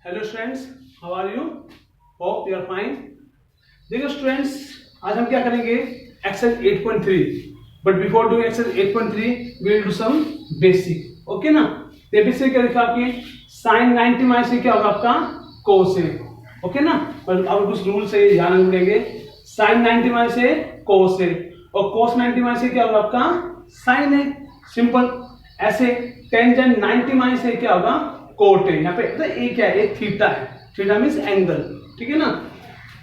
Hello students, how are you? Hope you are fine. देखो students, आज हम क्या करेंगे exercise 8.3। But before do exercise 8.3 we will do some basic. Okay ना? ये बेसिक क्या लिखा आपके साइन 90 माइनस से क्या होगा आपका कोस है। ओके ना? और अब कुछ रूल से ध्यान रखेंगे। साइन 90 माइनस से कोस है और कोस 90 माइनस से क्या होगा आपका साइन है। सिंपल ऐसे टेंजेंट 90 माइनस से क्या होगा कोट है। यहाँ पे तो एक क्या है, एक थीटा है। थीटा मींस एंगल, ठीक है ना?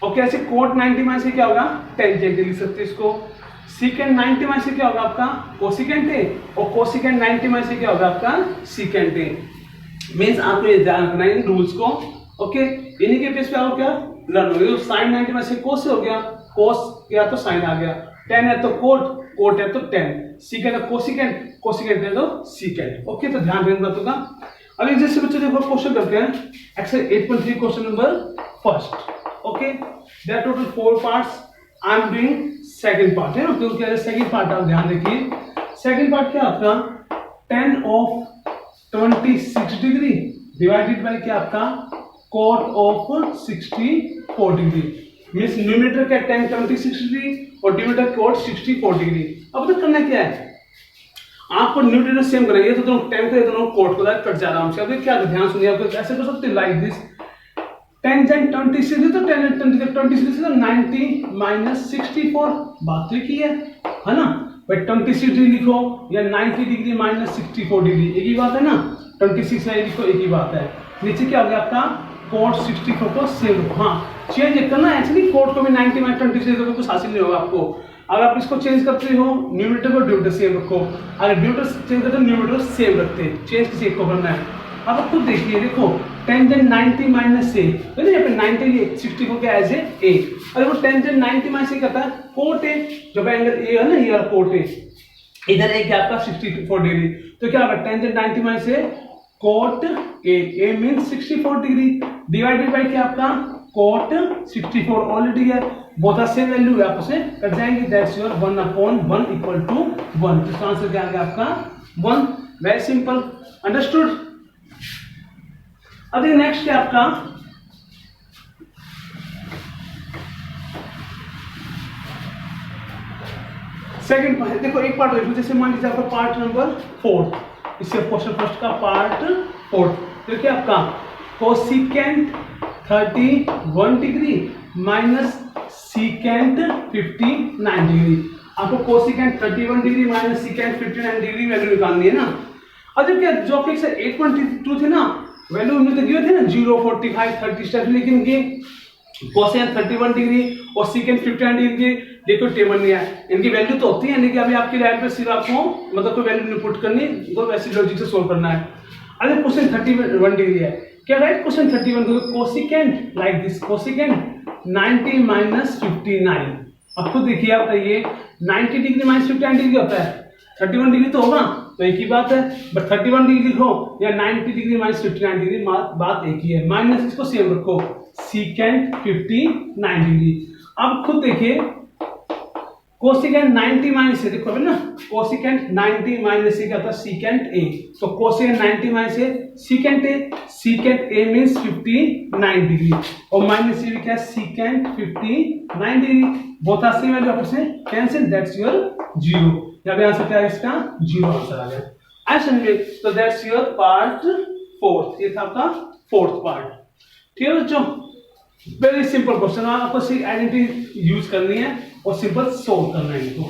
और कैसे कोट 90 माइनस से क्या होगा टेंजेंट लिख सकते हैं इसको। सीकेंट 90 माइनस से क्या होगा आपका कोसिकेंट है और कोसिकेंट 90 माइनस से क्या होगा आपका सीकेंट है। मींस आपको ये ध्यान रखना है इन रूल्स को। ओके, इन्हीं के बेस पे आपको क्या लर्न हो गया। साइन 90 माइनस से कोस से हो गया, कोस गया तो साइन आ गया, टेन है तो कोट, कोट है तो टेन, सीकेंट है कोसिकेंट, कोसिकेंट है तो सीकेंट। ओके, तो ध्यान रखना बातों का। अभी जैसे बच्चे देखो क्वेश्चन करते हैं exercise 8.3 question number first. Okay, there are total 4 parts. I am doing second part है ना, तो क्या है सेकंड पार्ट आप ध्यान देखिए। सेकंड पार्ट क्या आपका tan of 26 degree divided by क्या आपका cot of 64 degree. Means numerator क्या tan 26 डिग्री और डिनोमिनेटर cot 64 डिग्री। अब तो करना क्या है, आपको न्यूमरेटर सेम करेंगे तो दोनों tan का दोनों कोट को कट जा आराम से। अब क्या ध्यान सुनिए, आप ऐसे कर सकते हैं लाइक दिस। टेंजेंट 26 तो टेंजेंट 26 से 90 माइनस 64 बात तो की है ना? भाई 26 डिग्री लिखो या 90 डिग्री माइनस 64 डिग्री एक ही बात है ना। 26 है लिखो एक ही बात है। नीचे क्या हो गया आपका कोट 64 को सेम रखो। हाँ, चेंज करना है एक्चुअली, कोट को भी 90 माइनस 26 तो कुछ हासिल नहीं होगा आपको। अगर आप इसको चेंज करते हो न्यूमरेटर को डिनोमिनेटर सेम रखो, अगर डिनोमिनेटर चेंज करते हो न्यूमरेटर सेम रखते हैं। चेंज किसी एक को करना है। अब आप खुद देखिए, देखो टेंजेंट 90 माइनस से तो नहीं पे 90 64 क्या एज ए। अरे वो टेंजेंट 90 माइनस से कहता है कोट है, जब एंगल ए है ना ये वाला कोट है, इधर एक क्या आपका 64 डिग्री, तो क्या होगा टेंजेंट 90 माइनस से cot A means 64 degree divided by क्या आपका कोट 64 ऑलरेडी है। बोथ आर सेम वैल्यू है, आपस में कट जाएंगे। That's your 1/1 equal to 1। इसका आंसर क्या आ गया आपका 1। Very simple, understood. अब नेक्स्ट क्या आपका सेकंड पार्ट। देखो एक पार्ट देखो, जैसे मान लीजिए आपका पार्ट नंबर 4, इससे क्वेश्चन फर्स्ट का पार्ट 4। तो क्या आपका cosecant 31 degree minus secant 59 degree. आपको cosecant 31 degree minus secant 59 degree value निकालनी है ना। अब जब क्या जो कि 8.2 थे ना, वैल्यू उनमें तो दिए थे ना 0, 45, 30 स्टेप, लेकिन ये कोसेंट 31 डिग्री और सीकेंट 59 डिग्री देखो टेबल नहीं है, इनकी वैल्यू तो होती है, लेकिन अभी आपकी रैंक पे सिर्फ आपको मतलब कोई वैल्यू नहीं पुट करनी, तो वैसे लॉजिक से सोल्व करना है। अगर क्वेश्चन 31 डिग्री है, क्या राइट क्वेश्चन 31 को cosecant like this, cosecant 90 minus 59। अब खुद देखिए आप बताइए 90 डिग्री माइनस 59 डिग्री होता है, 31 डिग्री तो होगा, तो एक ही बात है। बट 31 डिग्री लिखो या 90 डिग्री माइनस 59 डिग्री बात एक ही है। माइनस इसको सेम रखो सीकेंट 59 डिग्री। अब खुद देखिए कोसिकेंट 90 माइनस से, देखो ना कोसिकेंट 90 माइनस से क्या होता है सीकेंट ए, तो कोसिकेंट 90 माइनस से secant A, secant A means 59 degree और माइनस से भी क्या secant 59 degree. Both are same value आपस में कैंसिल, दैट्स योर 0। यहाँ पे आंसर क्या है इसका 0 आंसर आ गया। ऐसा नहीं, तो दैट्स योर पार्ट 4। ये था आपका 4th पार्ट। ठीक है बच्चों, वेरी सिंपल क्वेश्चन, आपको सिर्फ आइडेंटिटी यूज करनी है और सिंपल सोल्व करना है इनको।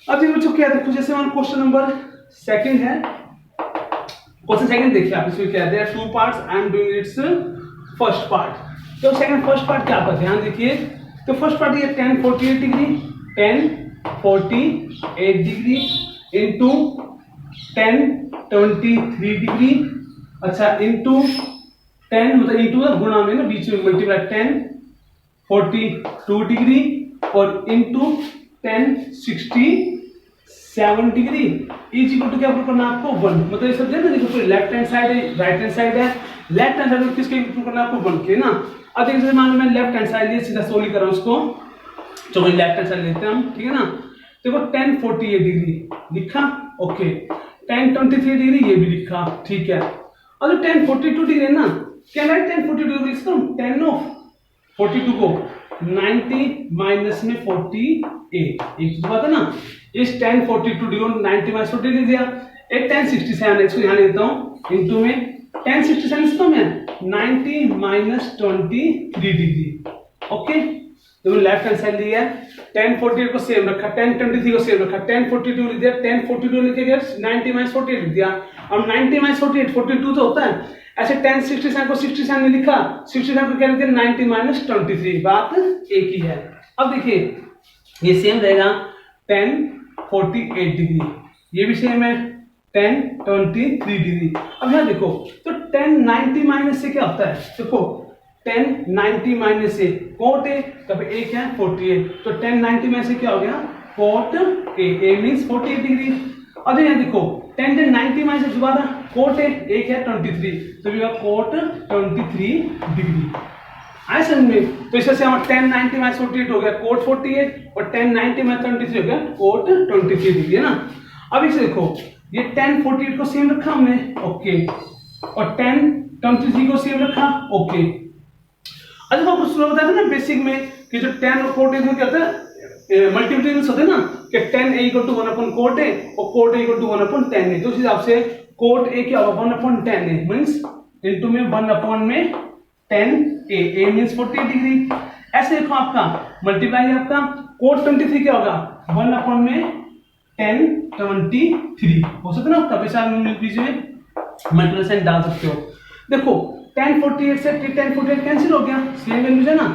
अब ये बच्चों क्या देखो, जैसे हमारा क्वेश्चन नंबर सेकंड है, क्वेश्चन सेकंड देखिए आप, इसमें क्या है, there are 2 parts, I am doing its first part. तो सेकंड फर्स्ट पार्ट क्या आपका ध्यान देखिए। तो फर्स्ट पार्ट ये tan 48 degree, tan 48 degree into tan 23 degree, अच्छा इनटू 10 मतलब इनटू गुणा में ना बीच में मल्टीप्लाई tan 42 डिग्री और into tan 67 degree is equal to क्या प्रूव करना आपको 1। मतलब ये सब ना देखो, लेफ्ट हैंड साइड है राइट हैंड साइड है, लेफ्ट हैंड साइड में किसके प्रूव करना आपको 1 के ना। अब देखिए मान लो मैं लेफ्ट हैंड साइड लिए सीधा सोल्व कर रहा हूं उसको, तो मैं लेफ्ट हैंड साइड लेते हैं हम, ठीक है ना। देखो tan 48 डिग्री लिखा, ओके, tan 23 डिग्री ये भी लिखा, ठीक है। और जो tan 42 डिग्री है ना, क्या राइट tan 42 लिख सकता हूँ, tan ऑफ 42 को 90 माइनस में 48, एक बात है ना, इस tan 42 डिग्री 90 माइनस 48 लिख दिया। एक tan 67 इसको यहाँ लेता हूँ इनटू में tan 67 इसको मैं 90 माइनस 23 डिग्री। ओके, तो लेफ्ट हैंड साइड लिया, tan 48 को सेम रखा, tan 23 को सेम रखा, tan 42 लिख दिया, tan 42 लिख दिया, 90 माइनस 48 लिख दिया। अब 90 माइनस 48 42 तो होता है, ऐसे tan 67 को 67 में लिखा, 67 को क्या लिख दिया 90 माइनस 23, बात एक ही है। अब देखिए ये सेम रहेगा tan 48 डिग्री, ये भी सेम है tan 23 डिग्री। अब यहाँ देखो तो tan 90 माइनस से क्या होता है, देखो tan 90 माइनस से cot a, तब a क्या है 48, तो tan 90 में से क्या हो गया cot a मींस 48 डिग्री। अब यहाँ देखो tan 90 माइनस से दोबारा cot a क्या है 23, तो ये cot 23 डिग्री। आए समझ में, तो इससे हमारा tan 90 माइनस 48 हो गया cot 48 और tan 90 माइनस 23 हो गया cot 23 डिग्री है ना। अब इसे देखो ये tan 48 को सेम रखा हमने, ओके, और tan 23 को सेम रखा, ओके। अच्छा तो कुछ लोग बताते हैं ना बेसिक में कि जो tan और cot क्या होता है मल्टीप्लिकेशंस होते हैं ना, कि tan a equal to 1 upon cot a और cot a equal to 1 upon tan a, तो उस हिसाब से cot a क्या होगा 1 upon tan a means into में 1 अपॉन में tan a मींस 48 डिग्री। ऐसे देखो आपका मल्टीप्लाई आपका cot 23 क्या होगा 1 अपॉन में tan 23 हो सकता है ना, कभी साल में बीच में मल्टीप्लिकेशन डाल सकते हो। देखो tan 48 से tan 48 कैंसिल हो गया, सेम वैल्यूज है ना,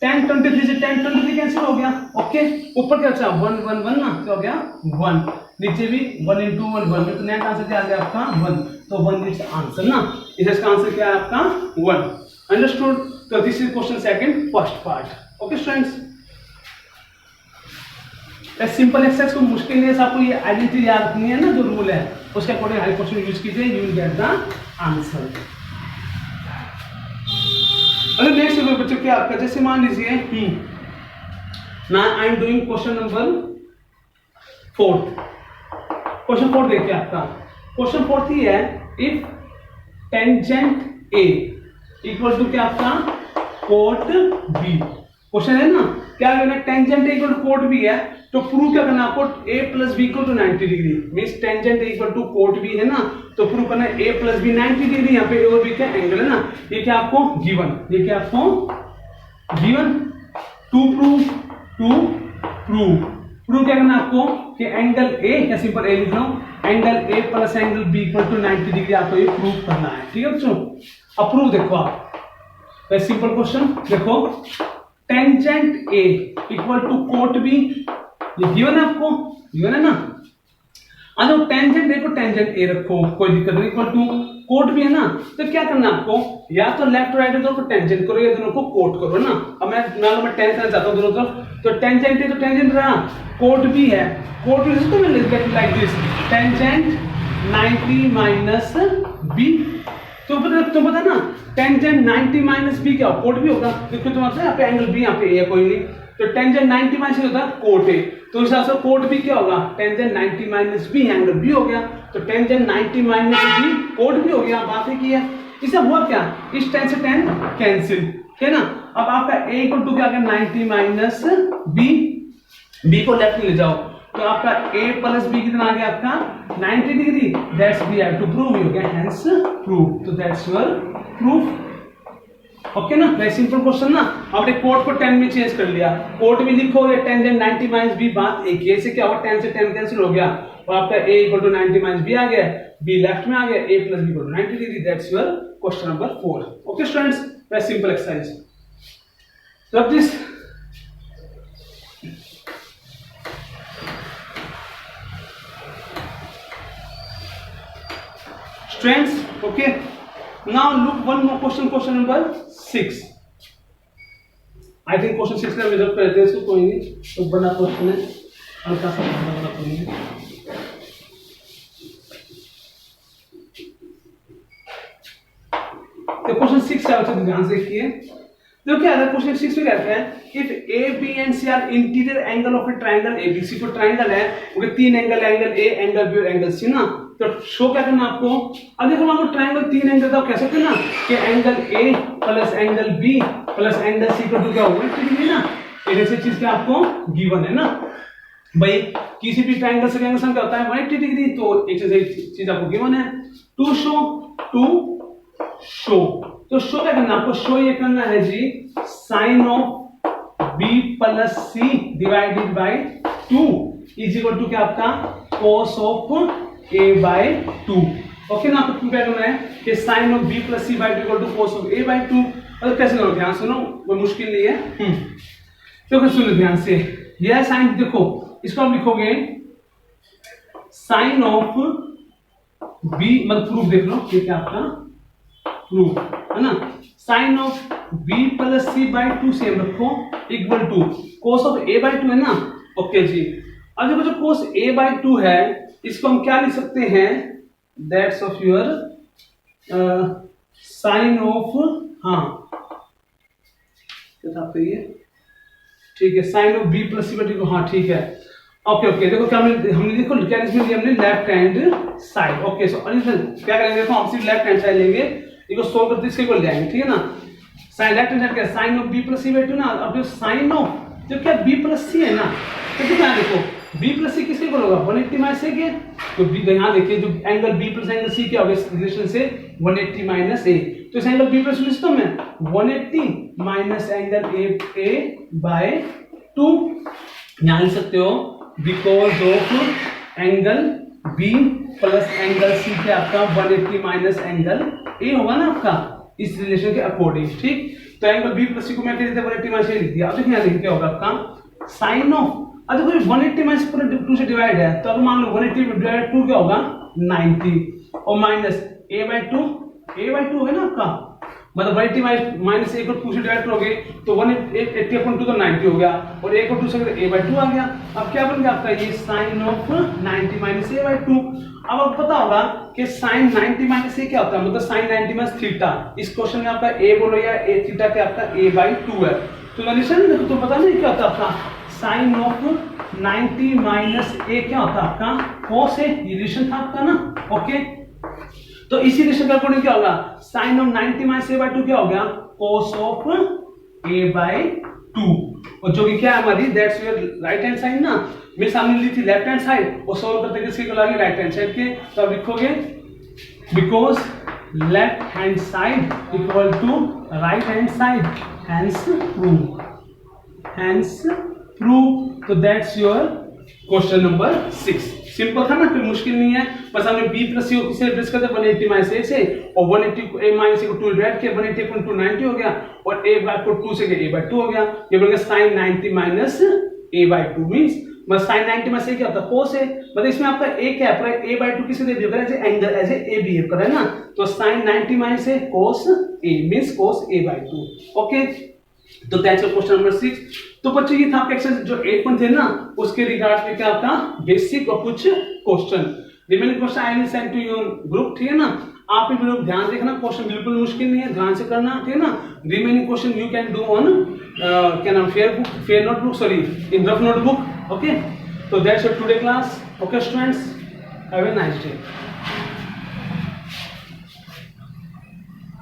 tan 23 से tan 23 कैंसिल हो गया, ओके। ऊपर क्या बचा 1 1 1 ना, क्या हो गया 1, नीचे भी 1 into 1 1, तो नेट आंसर क्या आ गया आपका 1, तो 1 इज आंसर ना, इसका आंसर क्या है आपका 1। अंडरस्टूड, तो this is question second first part. Okay students, simple exercise को मुश्किल नहीं है, आपको ये आइडेंटिटी याद रखनी है ना, जो रूल है उसके अकॉर्डिंग हर क्वेश्चन यूज कीजिए, you will get the answer. अगर नेक्स्ट बच्चों क्या आपका, जैसे मान लीजिए now I am doing question number 4, question 4 देखिए आपका, क्वेश्चन 4 ही है if tangent A equal to क्या आपका cot b, क्वेश्चन है ना, क्या करना tangent A equal to cot b है, तो प्रूव क्या करना आपको a plus b equal to 90 degree, means tangent A equal to cot b है ना, तो प्रूव करना a प्लस b 90 डिग्री, यहाँ पे a और b का एंगल है ना, ये क्या आपको गिवन, ये क्या आपको गिवन। टू प्रूव क्या करना आपको कि एंगल a, या सिंपल a लिख लो, angle a plus angle b equal to 90 degree आपको ये प्रूव करना है, ठीक है बच्चों। अब प्रूव देखो आप, सिंपल क्वेश्चन देखो, tangent a equal to cot b, ये गिवन है आपको, गिवन है ना। अब टेंजेंट देखो, टेंजेंट ए रखो कोई दिक्कत नहीं, इक्वल टू कोट भी है ना, तो क्या करना आपको या तो लेफ्ट राइट दोनों को टेंजेंट करो या दोनों को कोट करो ना। अब मैं टेंजेंट करना चाहता हूं दोनों तरफ, तो टेंजेंट है तो टेंजेंट रहा, कोट भी है, कोट भी तो मैं लिख देता हूं like this, tangent 90 minus B, तो पता ना टेंजेंट 90 माइनस बी क्या कोट भी होगा, देखो तो मतलब यहाँ पे एंगल बी, यहाँ पे ए है कोई नहीं, तो टेंजेंट 90 माइनस होता है कोट ए, तो इस हिसाब से कोट बी क्या होगा tangent 90 minus B, angle B हो गया, तो टेंजेंट 90 माइनस बी कोट भी हो गया, बात है की है। इससे हुआ क्या, इस टेन से टेन कैंसिल, है ना। अब आपका a इक्वल टू क्या आ गया 90 माइनस बी, बी को लेफ्ट में ले जाओ, तो आपका a प्लस बी कितना आ गया आपका 90 degree, that's we have to prove, हो गया हेंस प्रूव, तो दैट्स योर प्रूफ। ओके ना, वेरी सिंपल क्वेश्चन ना। आपने कोट को 10 में चेंज कर लिया, कोट में लिखो ये टेंजेंट 90 माइनस बी, बात एक ही, से क्या हुआ 10 से 10 कैंसिल हो गया, और आपका a equal to 90 minus B आ गया, b लेफ्ट में आ गया, a plus B equal to 90 degree, that's your question number 4। Okay students, very simple exercise. Rub this students, okay, now look one more question, question number 6. I think question 6 का result कर देते हैं, इसको कोई नहीं, तो बड़ा क्वेश्चन है, हल्का सा बड़ा कोई नहीं। तो क्वेश्चन 6 है, अच्छा ध्यान से देखिए, तो क्या है क्वेश्चन 6 में कहते हैं if A B and C are interior angle of a triangle ABC, को ट्रायंगल है, उनके तीन angle, angle A, angle B और एंगल सी ना, तो शो क्या करना आपको, अब देखो आपको ट्रायंगल 3 एंगल का कह सकते हैं ना कि angle A plus angle B plus angle C का क्या होगा 180 डिग्री ना। ऐसे चीज क्या आपको गिवन है ना भाई, किसी भी ट्रायंगल से एंगल सम क्या होता है 180 डिग्री, तो एक चीज आपको गिवन है। टू शो तो शो क्या करना आपको, शो ये करना है जी sine of B plus C divided by 2 is equal to क्या आपका cos of a by 2। Okay ना, आपको क्या करना है कि sine of b plus C by 2 equal to cos of a by 2। और कैसे करो, ध्यान सुनो, कोई मुश्किल नहीं है। तो सुनो ध्यान से, यह साइन देखो, इसको आप लिखोगे साइन ऑफ b, मतलब प्रूफ देख लो, ये क्या आपका प्रूफ है ना, sine of b plus C by 2 same रखो equal to cos of a by 2 है ना। ओके जी, अब देखो जो cos a बाय 2 है इसको हम क्या लिख सकते हैं, that's of your sine of, हाँ ठीक है, sine of b plus C by 2, हाँ ठीक है। ओके देखो क्या हमने देखो क्या इसमें लिया हमने left hand side. Okay so क्या करेंगे, देखो हम सिर्फ लेफ्ट हैंड साइड लेंगे, इसको सोल्व करते इसके को ले जाएंगे, ठीक है ना। साइन लेफ्ट हैंड साइड क्या sine of b plus C by 2 ना। अब जो साइन ऑफ जो क्या b प्लस सी है ना, तो क्या देखो b प्लस सी किसके इक्वल होगा 180 माइनस a के, तो b यहां देखिए जो angle b plus angle c क्या होगा इस रिलेशन से 180 माइनस a, तो इस एंगल b प्लस सिस्टम में 180 माइनस एंगल a बाय 2 यहां लिख सकते हो because of angle b plus angle c के आपका 180 माइनस एंगल a होगा ना आपका इस रिलेशन के अकॉर्डिंग, ठीक। तो एंगल b प्लस c को मैं क्या देता 180 माइनस a लिख दिया। अब देखिए यहां क्या होगा आपका साइन ऑफ, अब देखो 180 माइनस 2 से डिवाइड है, तो अब मान लो 180 डिवाइड 2 क्या होगा 90 और माइनस a बाय 2 है ना आपका, मतलब 180 माइनस a को 2 से डिवाइड करोगे तो 180 अपॉन 2 तो 90 हो गया, और a को 2 से a बाय 2 आ गया। अब क्या बन गया आपका ये sine of 90 minus a by 2। अब आपको पता होगा कि साइन 90 माइनस a क्या होता है, मतलब साइन 90 माइनस थीटा। इस क्वेश्चन में आपका a बोलो या a थीटा क्या आपका a बाय 2 है, तो रिलेशन देखो तो पता नहीं क्या होता है आपका साइन ऑफ 90 माइनस a क्या होता है आपका cos a, ये रिलेशन था आपका ना। ओके, तो इसी रिलेशन के अकॉर्डिंग क्या होगा sine of 90 minus a by 2 क्या हो गया cos ऑफ a बाय 2, और जो कि क्या है हमारी that's your right hand side ना। मेरे सामने ली थी लेफ्ट हैंड साइड और सॉल्व करते किसके को लागे राइट हैंड साइड के, तो आप लिखोगे because left hand side equal to right hand side, hence prove. तो that's your question number 6। Simple था ना, कोई मुश्किल नहीं है, बस हमने b प्लस c को किससे रिप्लेस कर दिया 180 माइनस a से, और 180 को a माइनस a को 2 डिवाइड किया 180 अपॉन 2 90 हो गया, और a बाय को 2 से a बाय 2 हो गया। ये बन गया sin 90 minus a by 2 means बस sin 90 माइनस a क्या होता है cos a, मतलब इसमें आपका a क्या है a बाय 2 किसे दे दिया as angle as a behave कर रहा है ना, तो sin 90 minus a cos a means cos a by 2। Okay, तो दैट्स योर क्वेश्चन नंबर 6। तो बच्चों ये था आपका एक्सरसाइज जो 8 थे ना उसके रिगार्ड में क्या आपका बेसिक और कुछ question, remaining question I will send to your group, ठीक है ना। आप भी लोग ध्यान देखना, क्वेश्चन बिल्कुल मुश्किल नहीं है, ध्यान से करना, ठीक है ना। Remaining question you can do on क्या नाम fair notebook, sorry in rough notebook. Okay, तो that's your today class. Okay students, have a nice day.